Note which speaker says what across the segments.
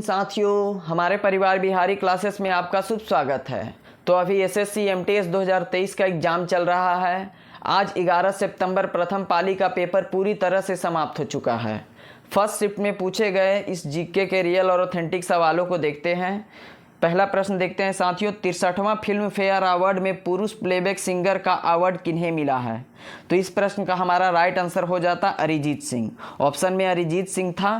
Speaker 1: दिन साथियों, हमारे परिवार बिहारी क्लासेस में आपका शुभ स्वागत है। तो अभी एसएससी एमटीएस 2023 का एग्ज़ाम चल रहा है। आज 11 सितंबर प्रथम पाली का पेपर पूरी तरह से समाप्त हो चुका है। फर्स्ट शिफ्ट में पूछे गए इस जीके के रियल और ऑथेंटिक सवालों को देखते हैं। पहला प्रश्न देखते हैं साथियों, 63वां फिल्म फेयर अवार्ड में पुरुष प्लेबैक सिंगर का अवार्ड किन्हें मिला है? तो इस प्रश्न का हमारा राइट आंसर हो जाता अरिजीत सिंह। ऑप्शन में अरिजीत सिंह था।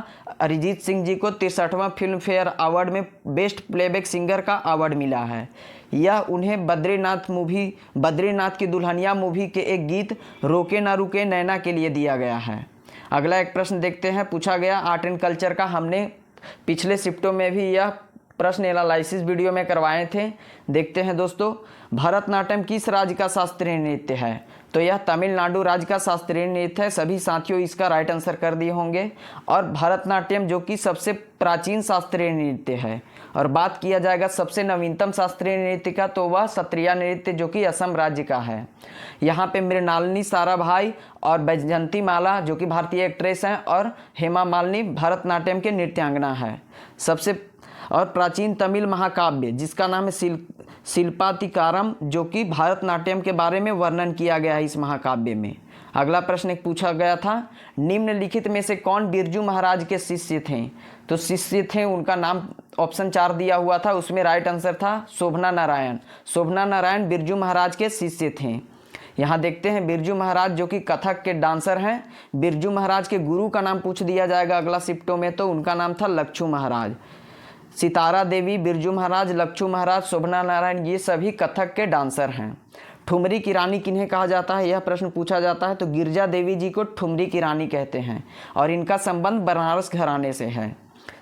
Speaker 1: अरिजीत सिंह जी को 63वां फिल्म फेयर अवार्ड में बेस्ट प्लेबैक सिंगर का अवार्ड मिला है। यह उन्हें बद्रीनाथ की दुल्हनिया मूवी के एक गीत रोके ना रुके नैना के लिए दिया गया है। अगला एक प्रश्न देखते हैं, पूछा गया आर्ट एंड कल्चर का। हमने पिछले शिफ्टों में भी यह प्रश्न एनालिसिस वीडियो में करवाए थे। देखते हैं दोस्तों, भरतनाट्यम किस राज्य का शास्त्रीय नृत्य है? तो यह तमिलनाडु राज्य का शास्त्रीय नृत्य है। सभी साथियों इसका राइट आंसर कर दिए होंगे। और भरतनाट्यम जो कि सबसे प्राचीन शास्त्रीय नृत्य है। और बात किया जाएगा सबसे नवीनतम शास्त्रीय नृत्य का, तो वह सत्रिया नृत्य जो कि असम राज्य का है। यहाँ पे मृणालिनी साराभाई और बैजयंती माला जो कि भारतीय एक्ट्रेस हैं, और हेमा मालिनी भरतनाट्यम के नृत्यांगना है। सबसे और प्राचीन तमिल महाकाव्य जिसका नाम है शिल्पातिकारम, जो कि भरतनाट्यम के बारे में वर्णन किया गया है इस महाकाव्य में। अगला प्रश्न एक पूछा गया था, निम्नलिखित में से कौन बिरजू महाराज के शिष्य थे? तो शिष्य थे, उनका नाम ऑप्शन 4 दिया हुआ था, उसमें राइट आंसर था शोभना नारायण। शोभना नारायण बिरजू महाराज के शिष्य थे। यहाँ देखते हैं बिरजू महाराज जो कि कथक के डांसर हैं। बिरजू महाराज के गुरु का नाम पूछ दिया जाएगा अगला शिफ्टों में, तो उनका नाम था लक्षू महाराज। सितारा देवी, बिरजू महाराज, लक्षू महाराज, शोभना नारायण, ये सभी कथक के डांसर हैं। ठुमरी की रानी किन्हें कहा जाता है, यह प्रश्न पूछा जाता है। तो गिरजा देवी जी को ठुमरी की रानी कहते हैं और इनका संबंध बनारस घराने से है।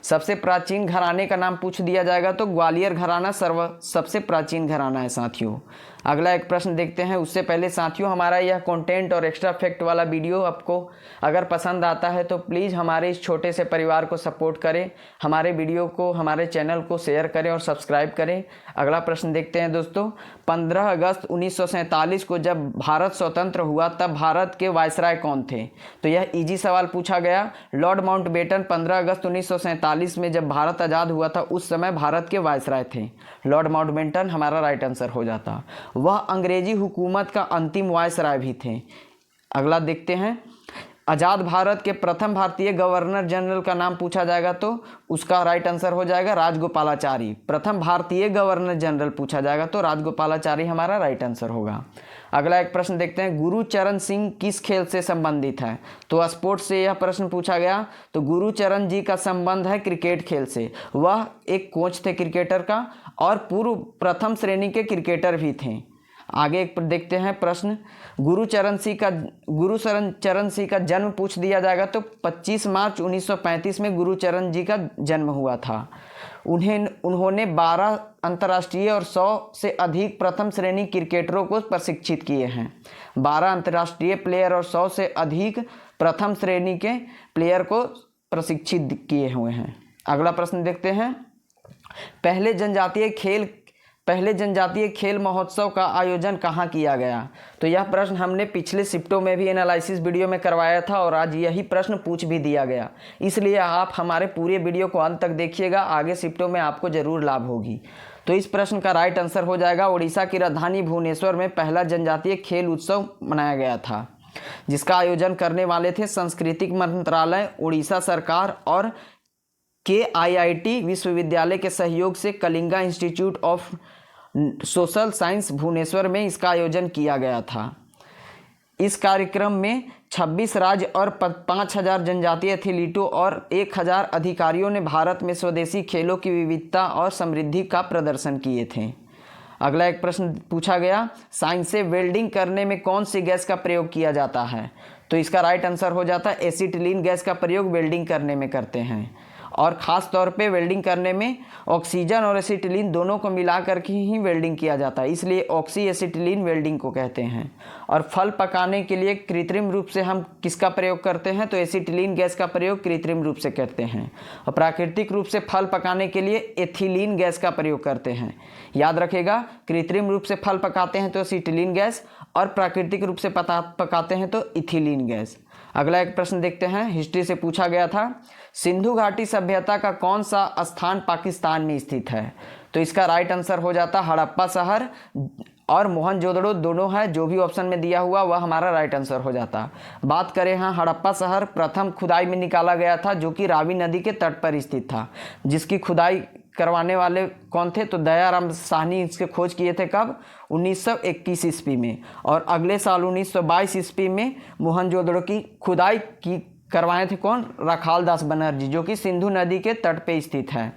Speaker 1: सबसे प्राचीन घराने का नाम पूछ दिया जाएगा तो ग्वालियर घराना सबसे प्राचीन घराना है साथियों। अगला एक प्रश्न देखते हैं। उससे पहले साथियों, हमारा यह कंटेंट और एक्स्ट्रा फैक्ट वाला वीडियो आपको अगर पसंद आता है तो प्लीज़ हमारे इस छोटे से परिवार को सपोर्ट करें, हमारे वीडियो को, हमारे चैनल को शेयर करें और सब्सक्राइब करें। अगला प्रश्न देखते हैं दोस्तों, 15 अगस्त 1947 को जब भारत स्वतंत्र हुआ तब भारत के वायसराय कौन थे? तो यह इजी सवाल पूछा गया। लॉर्ड माउंटबेटन 15 अगस्त 1947 में जब भारत आज़ाद हुआ था उस समय भारत के वायसराय थे। लॉर्ड माउंटबेटन हमारा राइट आंसर हो जाता। वह अंग्रेजी हुकूमत का अंतिम वायसराय भी थे। अगला देखते हैं, आज़ाद भारत के प्रथम भारतीय गवर्नर जनरल का नाम पूछा जाएगा तो उसका राइट आंसर हो जाएगा राजगोपालाचारी। प्रथम भारतीय गवर्नर जनरल पूछा जाएगा तो राजगोपालाचारी हमारा राइट आंसर होगा। अगला एक प्रश्न देखते हैं, गुरुचरण सिंह किस खेल से संबंधित है? तो स्पोर्ट्स से यह प्रश्न पूछा गया। तो गुरुचरण जी का संबंध है क्रिकेट खेल से। वह एक कोच थे क्रिकेटर का और पूर्व प्रथम श्रेणी के क्रिकेटर भी थे। आगे एक देखते हैं प्रश्न, गुरुचरण सिंह का जन्म पूछ दिया जाएगा तो 25 मार्च 1935 में गुरुचरण जी का जन्म हुआ था। उन्होंने 12 अंतर्राष्ट्रीय और 100 से अधिक प्रथम श्रेणी क्रिकेटरों को प्रशिक्षित किए हैं। 12 अंतर्राष्ट्रीय प्लेयर और 100 से अधिक प्रथम श्रेणी के प्लेयर को प्रशिक्षित किए हुए हैं। अगला प्रश्न देखते हैं, पहले जनजातीय खेल महोत्सव का आयोजन कहाँ किया गया? तो यह प्रश्न हमने पिछले शिफ्टों में भी एनालिसिस वीडियो में करवाया था और आज यही प्रश्न पूछ भी दिया गया। इसलिए आप हमारे पूरे वीडियो को अंत तक देखिएगा, आगे शिफ्टों में आपको ज़रूर लाभ होगी। तो इस प्रश्न का राइट आंसर हो जाएगा उड़ीसा की राजधानी भुवनेश्वर में पहला जनजातीय खेल उत्सव मनाया गया था, जिसका आयोजन करने वाले थे सांस्कृतिक मंत्रालय, उड़ीसा सरकार और KIIT विश्वविद्यालय के सहयोग से Kalinga institute of social science Bhubaneswar में इसका आयोजन किया गया था। इस कार्यक्रम में 26 राज्य और 5000 जनजातीय एथलीटों और 1000 अधिकारियों ने भारत में स्वदेशी खेलों की विविधता और समृद्धि का प्रदर्शन किए थे। अगला एक प्रश्न पूछा गया, साइंस से वेल्डिंग करने में कौन सी गैस का प्रयोग किया जाता है? तो इसका राइट आंसर हो जाता है एसिटिलीन गैस का प्रयोग वेल्डिंग करने में करते हैं। और ख़ास तौर पे वेल्डिंग करने में ऑक्सीजन और एसिटिलीन दोनों को मिला करके ही वेल्डिंग किया जाता है, इसलिए ऑक्सी एसिटिलीन वेल्डिंग को कहते हैं। और फल पकाने के लिए कृत्रिम रूप से हम किसका प्रयोग करते हैं? तो एसिटिलीन गैस का प्रयोग कृत्रिम रूप से करते हैं। और प्राकृतिक रूप से फल पकाने के लिए एथिलीन गैस का प्रयोग करते हैं। याद रखिएगा, कृत्रिम रूप से फल पकाते हैं तो एसिटिलीन गैस और प्राकृतिक रूप से पकाते हैं तो इथिलीन गैस। अगला एक प्रश्न देखते हैं, हिस्ट्री से पूछा गया था, सिंधु घाटी सभ्यता का कौन सा स्थान पाकिस्तान में स्थित है? तो इसका राइट आंसर हो जाता हड़प्पा शहर और मोहनजोदड़ो दोनों है, जो भी ऑप्शन में दिया हुआ वह हमारा राइट आंसर हो जाता। बात करें हाँ, हड़प्पा शहर प्रथम खुदाई में निकाला गया था, जो कि रावी नदी के तट पर स्थित था, जिसकी खुदाई करवाने वाले कौन थे? तो दयाराम साहनी इसके खोज किए थे। कब? 1921 ईस्वी में। और अगले साल 1922 ईस्वी में मोहनजोदड़ो की खुदाई की करवाए थे कौन? राखाल दास बनर्जी, जो कि सिंधु नदी के तट पे स्थित है।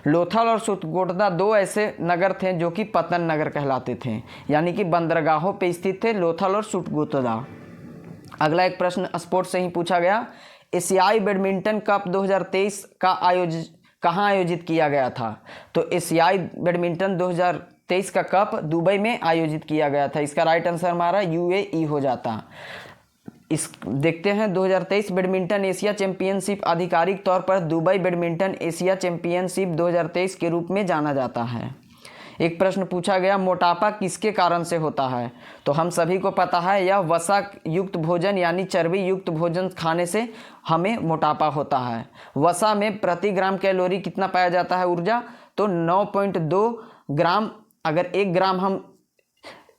Speaker 1: लोथल और सुतकोटदा दो ऐसे नगर थे जो कि पतन नगर कहलाते थे, यानी कि बंदरगाहों पे स्थित थे लोथल और सुतकोटदा। अगला एक प्रश्न स्पोर्ट्स से ही पूछा गया, एशियाई बैडमिंटन कप 2023 का कहाँ आयोजित किया गया था? तो एशियाई बैडमिंटन 2023 का कप दुबई में आयोजित किया गया था। इसका राइट आंसर हमारा यूएई हो जाता। इस देखते हैं 2023 बैडमिंटन एशिया चैंपियनशिप आधिकारिक तौर पर दुबई बैडमिंटन एशिया चैंपियनशिप 2023 के रूप में जाना जाता है। एक प्रश्न पूछा गया, मोटापा किसके कारण से होता है? तो हम सभी को पता है, यह वसा युक्त भोजन यानी चर्बी युक्त भोजन खाने से हमें मोटापा होता है। वसा में प्रति ग्राम कैलोरी कितना पाया जाता है ऊर्जा? तो 9.2 ग्राम। अगर 1 ग्राम हम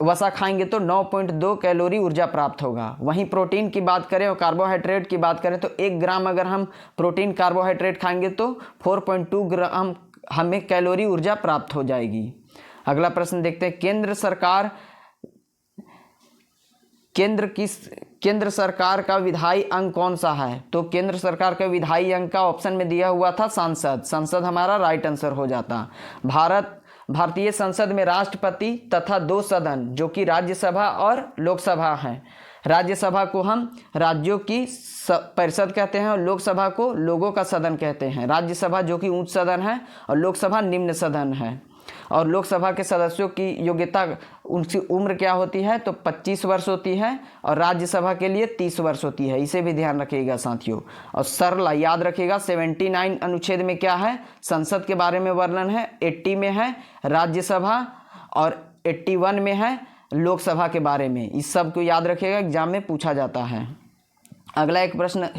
Speaker 1: वसा खाएंगे तो 9.2 कैलोरी ऊर्जा प्राप्त होगा। वहीं प्रोटीन की बात करें और कार्बोहाइड्रेट की बात करें तो 1 ग्राम अगर हम प्रोटीन कार्बोहाइड्रेट खाएंगे तो 4.2 ग्राम हमें कैलोरी ऊर्जा प्राप्त हो जाएगी। अगला प्रश्न देखते हैं, केंद्र सरकार का विधायी अंग कौन सा है? तो केंद्र सरकार का विधायी अंग का ऑप्शन में दिया हुआ था संसद हमारा राइट आंसर हो जाता। भारतीय संसद में राष्ट्रपति तथा 2 सदन जो कि राज्यसभा और लोकसभा हैं। राज्यसभा को हम राज्यों की परिषद कहते हैं और लोकसभा को लोगों का सदन कहते हैं। राज्यसभा जो कि उच्च सदन है और लोकसभा निम्न सदन है। और लोकसभा के सदस्यों की योग्यता, उनकी उम्र क्या होती है? तो 25 वर्ष होती है और राज्यसभा के लिए 30 वर्ष होती है। इसे भी ध्यान रखिएगा साथियों। और सरला याद रखिएगा, 79 अनुच्छेद में क्या है? संसद के बारे में वर्णन है। 80 में है राज्यसभा और 81 में है लोकसभा के बारे में। इस सब को याद रखिएगा, एग्जाम में पूछा जाता है। अगला एक प्रश्न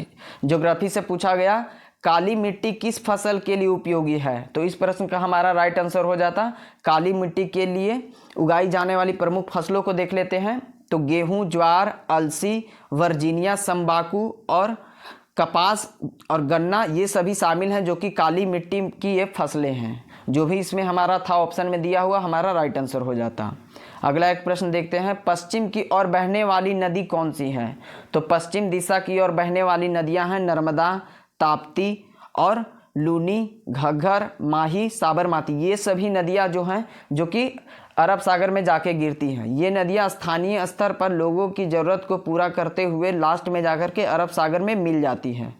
Speaker 1: ज्योग्राफी से पूछा गया, काली मिट्टी किस फसल के लिए उपयोगी है? तो इस प्रश्न का हमारा राइट आंसर हो जाता काली मिट्टी के लिए उगाई जाने वाली प्रमुख फसलों को देख लेते हैं। तो गेहूं, ज्वार, अलसी, वर्जीनिया, तंबाकू और कपास और गन्ना ये सभी शामिल हैं, जो कि काली मिट्टी की ये फसलें हैं। जो भी इसमें हमारा था ऑप्शन में दिया हुआ हमारा राइट आंसर हो जाता। अगला एक प्रश्न देखते हैं, पश्चिम की ओर बहने वाली नदी कौन सी है? तो पश्चिम दिशा की ओर बहने वाली नदियां हैं नर्मदा, ताप्ती और लूनी, घग्गर, माही, साबरमती। ये सभी नदियां जो हैं जो कि अरब सागर में जाके गिरती हैं। ये नदियां स्थानीय स्तर पर लोगों की ज़रूरत को पूरा करते हुए लास्ट में जाकर के अरब सागर में मिल जाती हैं,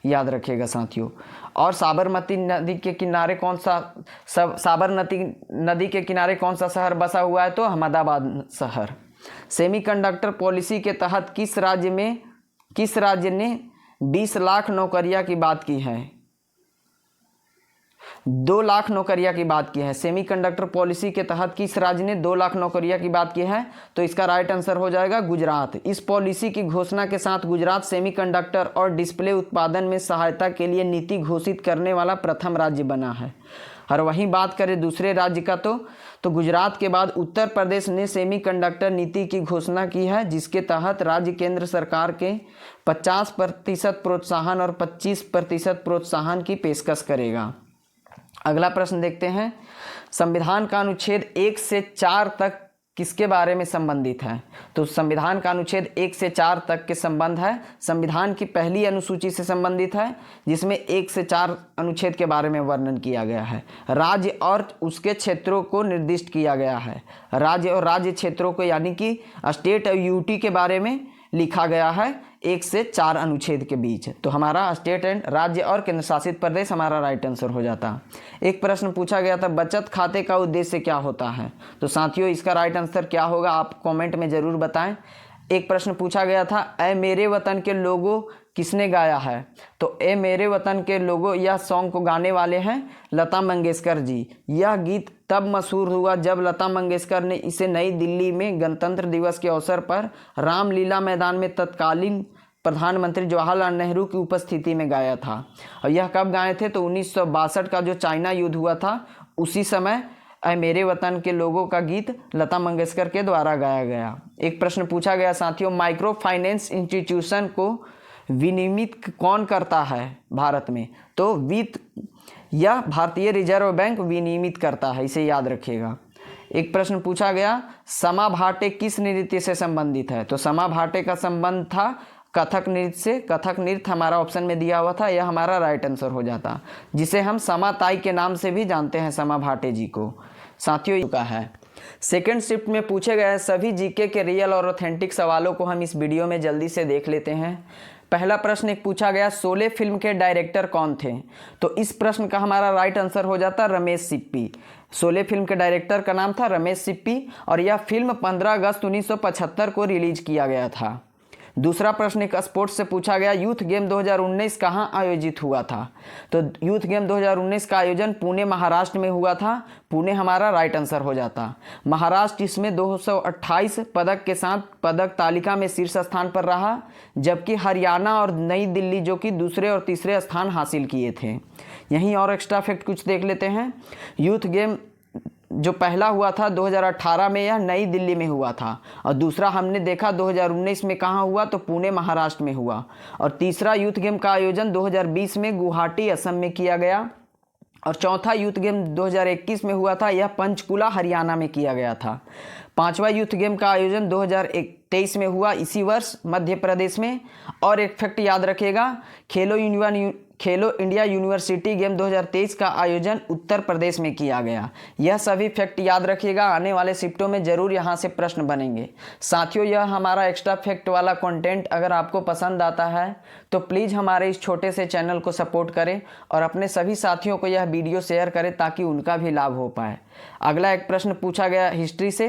Speaker 1: याद रखिएगा साथियों। और साबरमती नदी के किनारे कौन सा साबरमती नदी के किनारे कौन सा शहर बसा हुआ है? तो अहमदाबाद शहर। सेमीकंडक्टर पॉलिसी के तहत किस राज्य ने 20 लाख नौकरियां की बात की है? 2 लाख नौकरियां की बात की है। सेमीकंडक्टर पॉलिसी के तहत किस राज्य ने 2 लाख नौकरियां की बात की है? तो इसका राइट आंसर हो जाएगा गुजरात। इस पॉलिसी की घोषणा के साथ गुजरात सेमीकंडक्टर और डिस्प्ले उत्पादन में सहायता के लिए नीति घोषित करने वाला प्रथम राज्य बना है। और वहीं बात करें दूसरे राज्य का तो गुजरात के बाद उत्तर प्रदेश ने सेमीकंडक्टर नीति की घोषणा की है, जिसके तहत राज्य केंद्र सरकार के 50% प्रोत्साहन और 25% प्रोत्साहन की पेशकश करेगा। अगला प्रश्न देखते हैं, संविधान का अनुच्छेद 1 से 4 तक किसके बारे में संबंधित है? तो संविधान का अनुच्छेद 1 से 4 तक के संबंध है संविधान की पहली अनुसूची से संबंधित है, जिसमें 1 से 4 अनुच्छेद के बारे में वर्णन किया गया है। राज्य और उसके क्षेत्रों को निर्दिष्ट किया गया है। राज्य और राज्य क्षेत्रों को यानी कि स्टेट और यूटी के बारे में लिखा गया है 1 से 4 अनुच्छेद के बीच। तो हमारा स्टेट एंड राज्य और केंद्र शासित प्रदेश हमारा राइट आंसर हो जाता। एक प्रश्न पूछा गया था, बचत खाते का उद्देश्य क्या होता है? तो साथियों इसका राइट आंसर क्या होगा आप कमेंट में ज़रूर बताएं। एक प्रश्न पूछा गया था, ऐ मेरे वतन के लोगों किसने गाया है? तो ए मेरे वतन के लोगों यह सॉन्ग को गाने वाले हैं लता मंगेशकर जी। यह गीत तब मशहूर हुआ जब लता मंगेशकर ने इसे नई दिल्ली में गणतंत्र दिवस के अवसर पर रामलीला मैदान में तत्कालीन प्रधानमंत्री जवाहरलाल नेहरू की उपस्थिति में गाया था। और यह कब गाए थे? तो 1962 का जो चाइना युद्ध हुआ था उसी समय ऐ मेरे वतन के लोगों का गीत लता मंगेशकर के द्वारा गाया गया। एक प्रश्न पूछा गया साथियों, माइक्रो फाइनेंस इंस्टीट्यूशन को विनियमित कौन करता है भारत में? तो वित्त या भारतीय रिजर्व बैंक विनियमित करता है, इसे याद रखिएगा। एक प्रश्न पूछा गया, समा भाटे किस नृत्य से संबंधित है? तो समा भाटे का संबंध था कथक नृत्य से। कथक नृत्य हमारा ऑप्शन में दिया हुआ था, यह हमारा राइट आंसर हो जाता, जिसे हम समा ताई के नाम से भी जानते हैं, समा भाटे जी को। साथियों का है सेकेंड शिफ्ट में पूछे गए सभी जीके के रियल और ऑथेंटिक सवालों को हम इस वीडियो में जल्दी से देख लेते हैं। पहला प्रश्न एक पूछा गया, शोले फिल्म के डायरेक्टर कौन थे? तो इस प्रश्न का हमारा राइट आंसर हो जाता रमेश सिप्पी। शोले फिल्म के डायरेक्टर का नाम था रमेश सिप्पी और यह फिल्म 15 अगस्त 1975 को रिलीज किया गया था। दूसरा प्रश्न एक स्पोर्ट्स से पूछा गया, यूथ गेम 2019 कहाँ आयोजित हुआ था? तो यूथ गेम 2019 का आयोजन पुणे महाराष्ट्र में हुआ था। पुणे हमारा राइट आंसर हो जाता। महाराष्ट्र इसमें 228 पदक के साथ पदक तालिका में शीर्ष स्थान पर रहा, जबकि हरियाणा और नई दिल्ली जो कि दूसरे और तीसरे स्थान हासिल किए थे। यहीं और एक्स्ट्रा फैक्ट कुछ देख लेते हैं। यूथ गेम जो पहला हुआ था 2018 में, यह नई दिल्ली में हुआ था, और दूसरा हमने देखा 2019 में कहाँ हुआ? तो पुणे महाराष्ट्र में हुआ। और तीसरा यूथ गेम का आयोजन 2020 में गुवाहाटी असम में किया गया। और चौथा यूथ गेम 2021 में हुआ था, यह पंचकुला हरियाणा में किया गया था। पांचवा यूथ गेम का आयोजन 2023 में हुआ, इसी वर्ष मध्य प्रदेश में। और एक फैक्ट याद रखिएगा, खेलो इंडिया यूनिवर्सिटी गेम 2023 का आयोजन उत्तर प्रदेश में किया गया। यह सभी फैक्ट याद रखिएगा, आने वाले शिफ्टों में जरूर यहाँ से प्रश्न बनेंगे। साथियों, यह हमारा एक्स्ट्रा फैक्ट वाला कंटेंट अगर आपको पसंद आता है तो प्लीज़ हमारे इस छोटे से चैनल को सपोर्ट करें और अपने सभी साथियों को यह वीडियो शेयर करें ताकि उनका भी लाभ हो पाए। अगला एक प्रश्न पूछा गया हिस्ट्री से,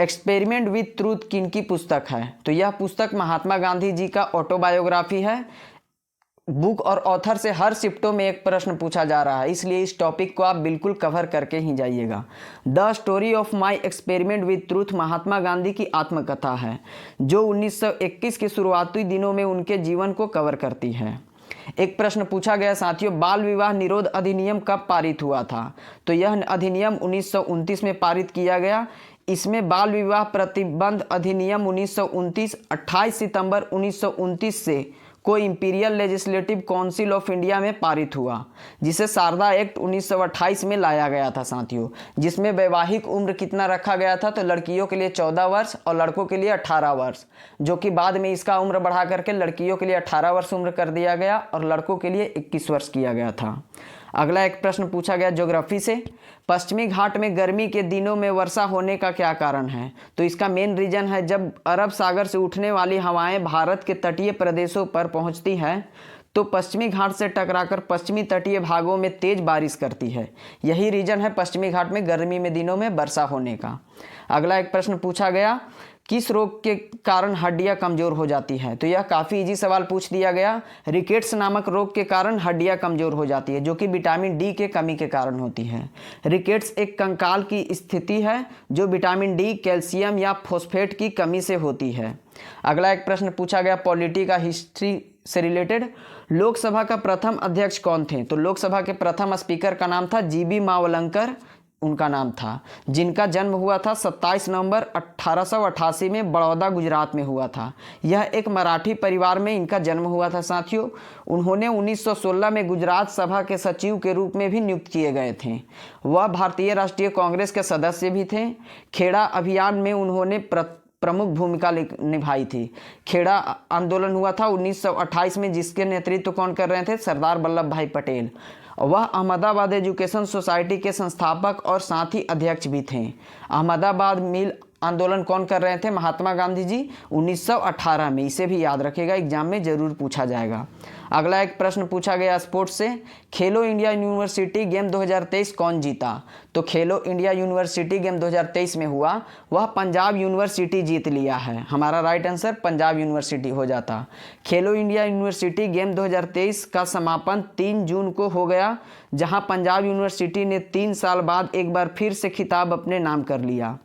Speaker 1: एक्सपेरिमेंट विथ ट्रूथ किनकी पुस्तक है? तो यह पुस्तक महात्मा गांधी जी का ऑटोबायोग्राफी है। बुक और ऑथर से हर शिफ्टों में एक प्रश्न पूछा जा रहा है, इसलिए इस टॉपिक को आप बिल्कुल कवर करके ही जाइएगा। The story of my experiment with truth Mahatma Gandhi की आत्मकथा है, जो 1921 के शुरुआती दिनों में उनके जीवन को कवर करती है। एक प्रश्न पूछा गया साथियों, बाल विवाह निरोध अधिनियम कब पारित हुआ था? तो यह अधिनियम 1929 में पारित किया गया। इसमें बाल विवाह प्रतिबंध अधिनियम 1929 28 सितंबर 1929 से को imperial legislative council of India में पारित हुआ, जिसे शारदा एक्ट 1928 में लाया गया था साथियों, जिसमें वैवाहिक उम्र कितना रखा गया था? तो लड़कियों के लिए 14 वर्ष और लड़कों के लिए 18 वर्ष, जो कि बाद में इसका उम्र बढ़ा करके लड़कियों के लिए 18 वर्ष उम्र कर दिया गया और लड़कों के लिए 21 वर्ष किया गया था। अगला एक प्रश्न पूछा गया ज्योग्राफी से, पश्चिमी घाट में गर्मी के दिनों में वर्षा होने का क्या कारण है? तो इसका मेन रीजन है, जब अरब सागर से उठने वाली हवाएं भारत के तटीय प्रदेशों पर पहुंचती हैं तो पश्चिमी घाट से टकराकर पश्चिमी तटीय भागों में तेज बारिश करती है। यही रीजन है पश्चिमी घाट में गर्मी में दिनों में वर्षा होने का। अगला एक प्रश्न पूछा गया, किस रोग के कारण हड्डियां कमजोर हो जाती हैं? तो यह काफ़ी इजी सवाल पूछ दिया गया। रिकेट्स नामक रोग के कारण हड्डियां कमजोर हो जाती है, जो कि विटामिन डी के कमी के कारण होती है। रिकेट्स एक कंकाल की स्थिति है जो विटामिन डी, कैल्शियम या फॉस्फेट की कमी से होती है। अगला एक प्रश्न पूछा गया पॉलिटी का हिस्ट्री से रिलेटेड, लोकसभा का प्रथम अध्यक्ष कौन थे? तो लोकसभा के प्रथम स्पीकर का नाम था जीबी मावलंकर, उनका नाम था, जिनका जन्म हुआ था 27 नवंबर 1888 में बड़ौदा गुजरात में हुआ था। यह एक मराठी परिवार में इनका जन्म हुआ था साथियों। उन्होंने 1916 में गुजरात सभा के सचिव के रूप में भी नियुक्त किए गए थे। वह भारतीय राष्ट्रीय कांग्रेस के सदस्य भी थे। खेड़ा अभियान में उन्होंने प्रमुख भूमिका निभाई थी। खेड़ा आंदोलन हुआ था 1928 में, जिसके नेतृत्व कौन कर रहे थे? सरदार वल्लभ भाई पटेल। वह अहमदाबाद एजुकेशन सोसाइटी के संस्थापक और साथ ही अध्यक्ष भी थे। अहमदाबाद मिल आंदोलन कौन कर रहे थे? महात्मा गांधी जी 1918 में। इसे भी याद रखिएगा, एग्जाम में जरूर पूछा जाएगा। अगला एक प्रश्न पूछा गया स्पोर्ट्स से, खेलो इंडिया यूनिवर्सिटी गेम 2023 कौन जीता? तो खेलो इंडिया यूनिवर्सिटी गेम 2023 में हुआ, वह पंजाब यूनिवर्सिटी जीत लिया है। हमारा राइट आंसर पंजाब यूनिवर्सिटी हो जाता। खेलो इंडिया यूनिवर्सिटी गेम 2023 का समापन 3 जून को हो गया, जहां पंजाब यूनिवर्सिटी ने 3 साल बाद एक बार फिर से खिताब अपने नाम कर लिया।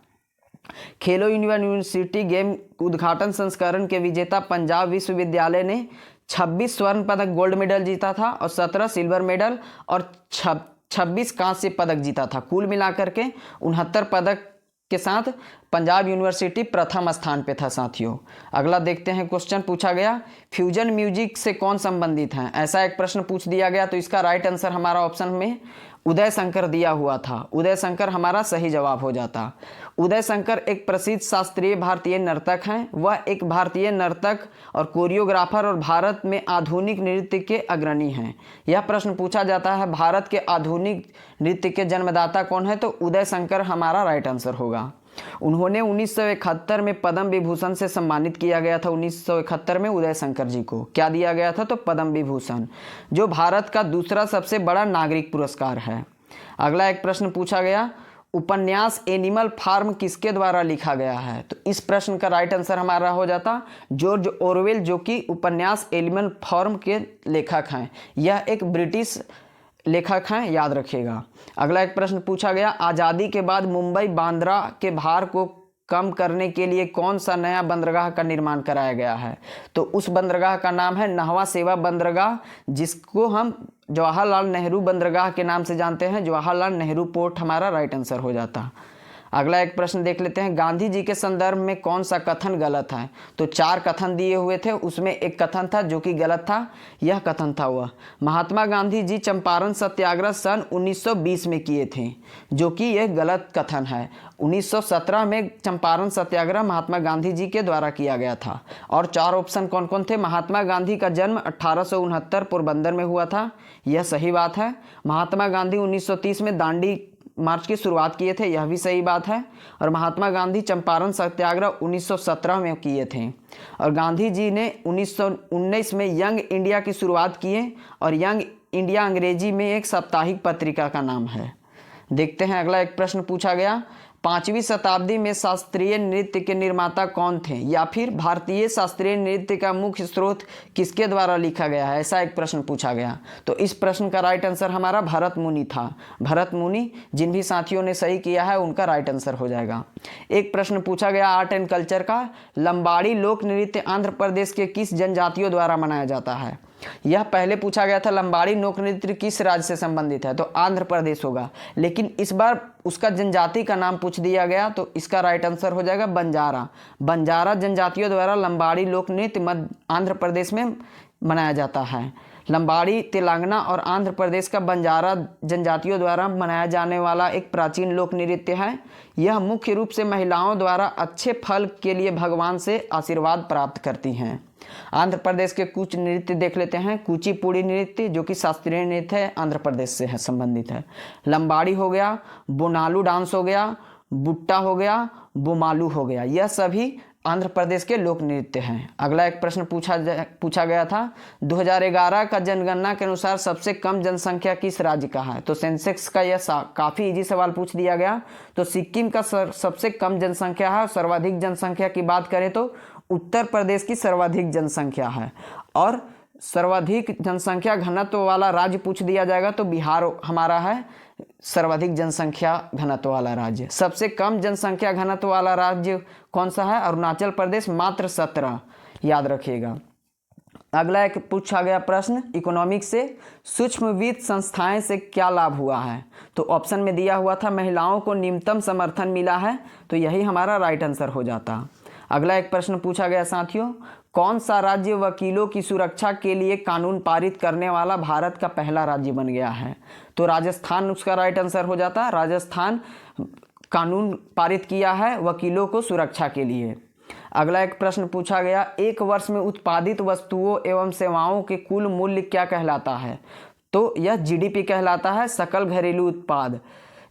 Speaker 1: खेलो इंडिया यूनिवर्सिटी गेम उद्घाटन संस्करण के विजेता पंजाब विश्वविद्यालय ने 26 स्वर्ण पदक गोल्ड मेडल जीता था और 17 सिल्वर मेडल और 26 कांस्य पदक जीता था। कुल मिलाकर के 69 पदक के साथ पंजाब यूनिवर्सिटी प्रथम स्थान पे था साथियों। अगला देखते हैं क्वेश्चन पूछा गया, फ्यूजन म्यूजिक से कौन संबंधित है? ऐसा एक प्रश्न पूछ दिया गया तो इसका राइट आंसर हमारा ऑप्शन में उदय शंकर दिया हुआ था। उदय शंकर हमारा सही जवाब हो जाता। उदय शंकर एक प्रसिद्ध शास्त्रीय भारतीय नर्तक हैं। वह एक भारतीय नर्तक और कोरियोग्राफर और भारत में आधुनिक नृत्य के अग्रणी हैं। यह प्रश्न पूछा जाता है भारत के आधुनिक नृत्य के जन्मदाता कौन है, तो उदय शंकर हमारा राइट आंसर होगा। उन्होंने 1971 में पद्म विभूषण से सम्मानित किया गया था। 1971 में उदय शंकर जी को क्या दिया गया था, तो पद्म विभूषण, जो भारत का दूसरा सबसे बड़ा नागरिक पुरस्कार है। अगला एक प्रश्न पूछा गया, उपन्यास एनिमल फार्म किसके द्वारा लिखा गया है? तो इस प्रश्न का राइट आंसर हमारा हो जाता जॉर्ज ऑरवेल, जो कि उपन्यास एनिमल फार्म के लेखक हैं। यह एक ब्रिटिश लेखक हैं, याद रखिएगा। अगला एक प्रश्न पूछा गया, आज़ादी के बाद मुंबई बांद्रा के भार को कम करने के लिए कौन सा नया बंदरगाह का निर्माण कराया गया है? तो उस बंदरगाह का नाम है नहवा सेवा बंदरगाह, जिसको हम जवाहरलाल नेहरू बंदरगाह के नाम से जानते हैं। जवाहरलाल नेहरू पोर्ट हमारा राइट आंसर हो जाता। अगला एक प्रश्न देख लेते हैं, गांधी जी के संदर्भ में कौन सा कथन गलत है? तो 4 कथन दिए हुए थे, उसमें एक कथन था जो कि गलत था। यह कथन था वह, महात्मा गांधी जी चंपारण सत्याग्रह सन 1920 में किए थे, जो कि यह गलत कथन है। 1917 में चंपारण सत्याग्रह महात्मा गांधी जी के द्वारा किया गया था। और 4 ऑप्शन कौन कौन थे? महात्मा गांधी का जन्म 1869 पोरबंदर में हुआ था, यह सही बात है। महात्मा गांधी 1930 में दांडी मार्च की शुरुआत किए थे, यह भी सही बात है। और महात्मा गांधी चंपारण सत्याग्रह 1917 में किए थे। और गांधी जी ने 1919 में यंग इंडिया की शुरुआत किए, और यंग इंडिया अंग्रेजी में एक साप्ताहिक पत्रिका का नाम है। देखते हैं अगला एक प्रश्न पूछा गया, 5वीं शताब्दी में शास्त्रीय नृत्य के निर्माता कौन थे? या फिर भारतीय शास्त्रीय नृत्य का मुख्य स्रोत किसके द्वारा लिखा गया है? ऐसा एक प्रश्न पूछा गया। तो इस प्रश्न का राइट आंसर हमारा भरत मुनि था। भरत मुनि, जिन भी साथियों ने सही किया है उनका राइट आंसर हो जाएगा। एक प्रश्न पूछा गया आर्ट एंड कल्चर का, लंबाड़ी लोक नृत्य आंध्र प्रदेश के किस जनजातियों द्वारा मनाया जाता है? यह पहले पूछा गया था लंबाड़ी लोक नृत्य किस राज्य से संबंधित है, तो आंध्र प्रदेश होगा। लेकिन इस बार उसका जनजाति का नाम पूछ दिया गया, तो इसका राइट आंसर हो जाएगा बंजारा। बंजारा जनजातियों द्वारा लंबाड़ी लोक नृत्य आंध्र प्रदेश में मनाया जाता है। लंबाड़ी तेलंगाना और आंध्र प्रदेश का बंजारा जनजातियों द्वारा मनाया जाने वाला एक प्राचीन लोक नृत्य है। यह मुख्य रूप से महिलाओं द्वारा अच्छे फल के लिए भगवान से आशीर्वाद प्राप्त करती हैं। आंध्र प्रदेश के कुछ नृत्य देख लेते हैं। कुचिपुड़ी नृत्य, जो कि शास्त्रीय नृत्य है, आंध्र प्रदेश से है, संबंधित है। लंबाड़ी हो गया, बोनालू डांस हो गया, बुट्टा हो गया, बोमालू हो गया, यह सभी आंध्र प्रदेश के लोक नृत्य हैं। अगला एक प्रश्न पूछा गया था, 2011 का जनगणना के अनुसार सबसे कम जनसंख्या किस राज्य का है? तो सेंसेक्स का यह काफ़ी इजी सवाल पूछ दिया गया। तो सिक्किम का सबसे कम जनसंख्या है। सर्वाधिक जनसंख्या की बात करें तो उत्तर प्रदेश की सर्वाधिक जनसंख्या है। और सर्वाधिक जनसंख्या घनत्व वाला राज्य पूछ दिया जाएगा तो बिहार हमारा है सर्वाधिक जनसंख्या घनत्व वाला राज्य। सबसे कम जनसंख्या घनत्व वाला राज्य कौन सा है? अरुणाचल प्रदेश, मात्र 17, याद रखिएगा। अगला एक पूछा गया प्रश्न इकोनॉमिक्स से, सूक्ष्म वित्त संस्थाएं से क्या लाभ हुआ है? तो ऑप्शन में दिया हुआ था महिलाओं को न्यूनतम समर्थन मिला है, तो यही हमारा राइट आंसर हो जाता। अगला एक प्रश्न पूछा गया साथियों, कौन सा राज्य वकीलों की सुरक्षा के लिए कानून पारित करने वाला भारत का पहला राज्य बन गया है? तो राजस्थान उसका राइट आंसर हो जाता। राजस्थान कानून पारित किया है वकीलों को सुरक्षा के लिए। अगला एक प्रश्न पूछा गया, एक वर्ष में उत्पादित वस्तुओं एवं सेवाओं के कुल मूल्य क्या कहलाता है? तो यह जीडीपी कहलाता है, सकल घरेलू उत्पाद।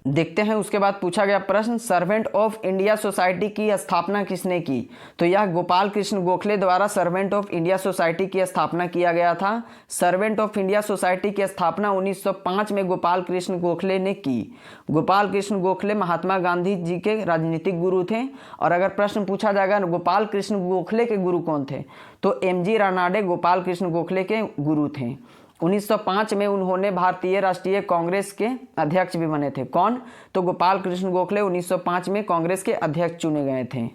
Speaker 1: देखते हैं उसके बाद पूछा गया प्रश्न, सर्वेंट ऑफ इंडिया सोसाइटी की स्थापना किसने की? तो यह गोपाल कृष्ण गोखले द्वारा सर्वेंट ऑफ इंडिया सोसाइटी की स्थापना किया गया था। सर्वेंट ऑफ इंडिया सोसाइटी की स्थापना 1905 में गोपाल कृष्ण गोखले ने की। गोपाल कृष्ण गोखले महात्मा गांधी जी के राजनीतिक गुरु थे। और अगर प्रश्न पूछा जाएगा गोपाल कृष्ण गोखले के गुरु कौन थे, तो एमजी रानाडे गोपाल कृष्ण गोखले के गुरु थे। 1905 में उन्होंने भारतीय राष्ट्रीय कांग्रेस के अध्यक्ष भी बने थे। कौन? तो गोपाल कृष्ण गोखले 1905 में कांग्रेस के अध्यक्ष चुने गए थे।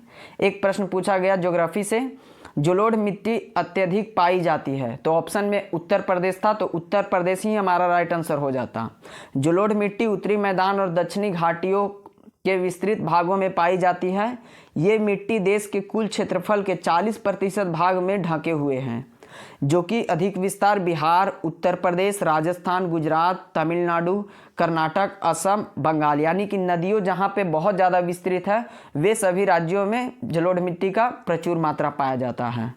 Speaker 1: एक प्रश्न पूछा गया ज्योग्राफी से, जलोढ़ मिट्टी अत्यधिक पाई जाती है, तो ऑप्शन में उत्तर प्रदेश था, तो उत्तर प्रदेश ही हमारा राइट आंसर हो जाता। जलोढ़ मिट्टी उत्तरी मैदान और दक्षिणी घाटियों के विस्तृत भागों में पाई जाती है। ये मिट्टी देश के कुल क्षेत्रफल के 40% भाग में ढके हुए हैं, जो कि अधिक विस्तार बिहार, उत्तर प्रदेश, राजस्थान, गुजरात, तमिलनाडु, कर्नाटक, असम, बंगाल, यानी कि नदियों जहाँ पे बहुत ज़्यादा विस्तृत है वे सभी राज्यों में जलोढ़ मिट्टी का प्रचुर मात्रा पाया जाता है।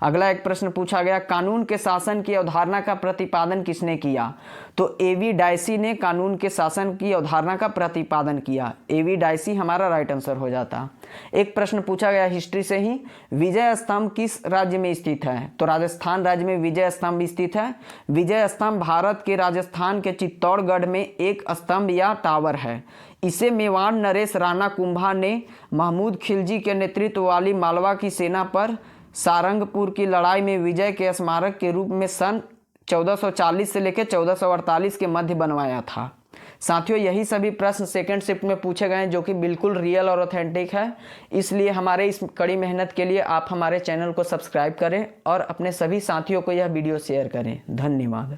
Speaker 1: अगला एक प्रश्न पूछा गया, कानून के शासन की अवधारणा का प्रतिपादन किसने किया? तो एवी डायसी ने कानून के शासन की अवधारणा का प्रतिपादन किया। एवी डायसी हमारा राइट आंसर हो जाता। एक प्रश्न पूछा गया हिस्ट्री से ही, विजय स्तंभ किस राज्य में स्थित है? तो राजस्थान राज्य में विजय स्तंभ स्थित है। विजय स्तंभ भारत के राजस्थान के चित्तौड़गढ़ में एक स्तंभ या टावर है। इसे मेवाड़ नरेश राणा कुंभा ने महमूद खिलजी के नेतृत्व वाली मालवा की सेना पर सारंगपुर की लड़ाई में विजय के स्मारक के रूप में सन 1440 से लेकर 1448 के मध्य बनवाया था। साथियों, यही सभी प्रश्न सेकंड शिफ्ट में पूछे गए हैं, जो कि बिल्कुल रियल और ऑथेंटिक है। इसलिए हमारे इस कड़ी मेहनत के लिए आप हमारे चैनल को सब्सक्राइब करें और अपने सभी साथियों को यह वीडियो शेयर करें। धन्यवाद।